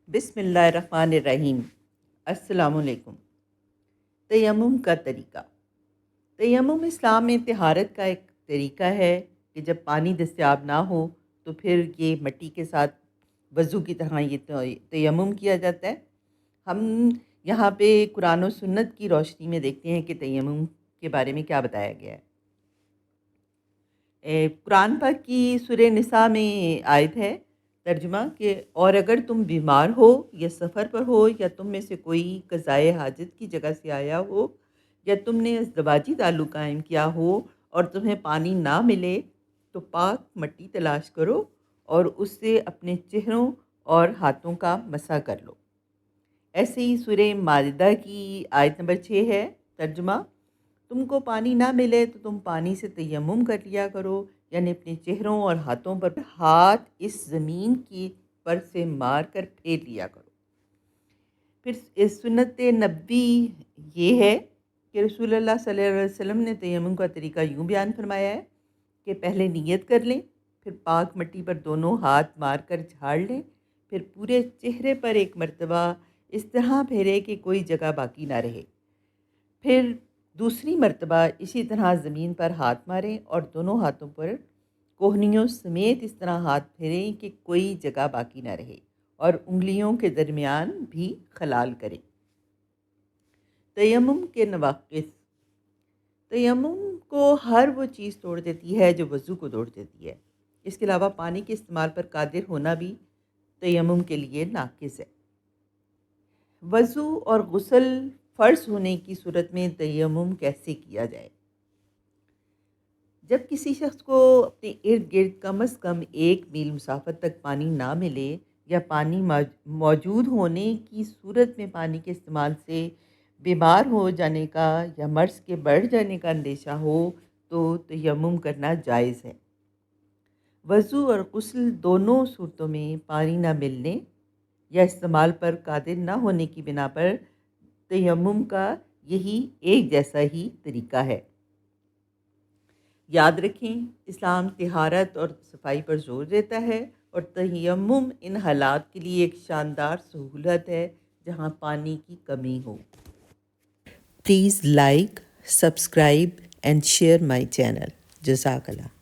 بسم اللہ الرحمن الرحیم۔ السلام علیکم۔ تیمم کا طریقہ۔ تیمم اسلام میں طہارت کا ایک طریقہ ہے کہ جب پانی دستیاب نہ ہو تو پھر یہ مٹی کے ساتھ وضو کی طرح یہ تیمم کیا جاتا ہے۔ ہم یہاں پہ قرآن و سنت کی روشنی میں دیکھتے ہیں کہ تیمم کے بارے میں کیا بتایا گیا ہے۔ قرآن پاک کی سورہ نساء میں آیت ہے ترجمہ کہ اور اگر تم بیمار ہو یا سفر پر ہو یا تم میں سے کوئی قضائے حاجت کی جگہ سے آیا ہو یا تم نے ازدواجی تعلق قائم کیا ہو اور تمہیں پانی نہ ملے تو پاک مٹی تلاش کرو اور اس سے اپنے چہروں اور ہاتھوں کا مسح کر لو۔ ایسے ہی سورہ مائدہ کی آیت نمبر 6 ہے ترجمہ، تم کو پانی نہ ملے تو تم پانی سے تیمم کر لیا کرو، یعنی اپنے چہروں اور ہاتھوں پر ہاتھ اس زمین کی پر سے مار کر پھیر لیا کرو۔ پھر اس سنت نبوی یہ ہے کہ رسول اللہ صلی اللہ علیہ وسلم نے تیمم کا طریقہ یوں بیان فرمایا ہے کہ پہلے نیت کر لیں، پھر پاک مٹی پر دونوں ہاتھ مار کر جھاڑ لیں، پھر پورے چہرے پر ایک مرتبہ اس طرح پھیرے کہ کوئی جگہ باقی نہ رہے، پھر دوسری مرتبہ اسی طرح زمین پر ہاتھ ماریں اور دونوں ہاتھوں پر کوہنیوں سمیت اس طرح ہاتھ پھیریں کہ کوئی جگہ باقی نہ رہے اور انگلیوں کے درمیان بھی خلال کریں۔ تیمم کے نواقص۔ تیمم کو ہر وہ چیز توڑ دیتی ہے جو وضو کو توڑ دیتی ہے۔ اس کے علاوہ پانی کے استعمال پر قادر ہونا بھی تیمم کے لیے ناقص ہے۔ وضو اور غسل فرض ہونے کی صورت میں تیمم کیسے کیا جائے؟ جب کسی شخص کو اپنے ارد گرد کم از کم 1 میل مسافت تک پانی نہ ملے یا پانی موجود ہونے کی صورت میں پانی کے استعمال سے بیمار ہو جانے کا یا مرض کے بڑھ جانے کا اندیشہ ہو تو تیمم کرنا جائز ہے۔ وضو اور غسل دونوں صورتوں میں پانی نہ ملنے یا استعمال پر قادر نہ ہونے کی بنا پر تیمم کا یہی ایک جیسا ہی طریقہ ہے۔ یاد رکھیں، اسلام طہارت اور صفائی پر زور دیتا ہے اور تیمم ان حالات کے لیے ایک شاندار سہولت ہے جہاں پانی کی کمی ہو۔ Please like, subscribe and share my channel. جزاک اللہ۔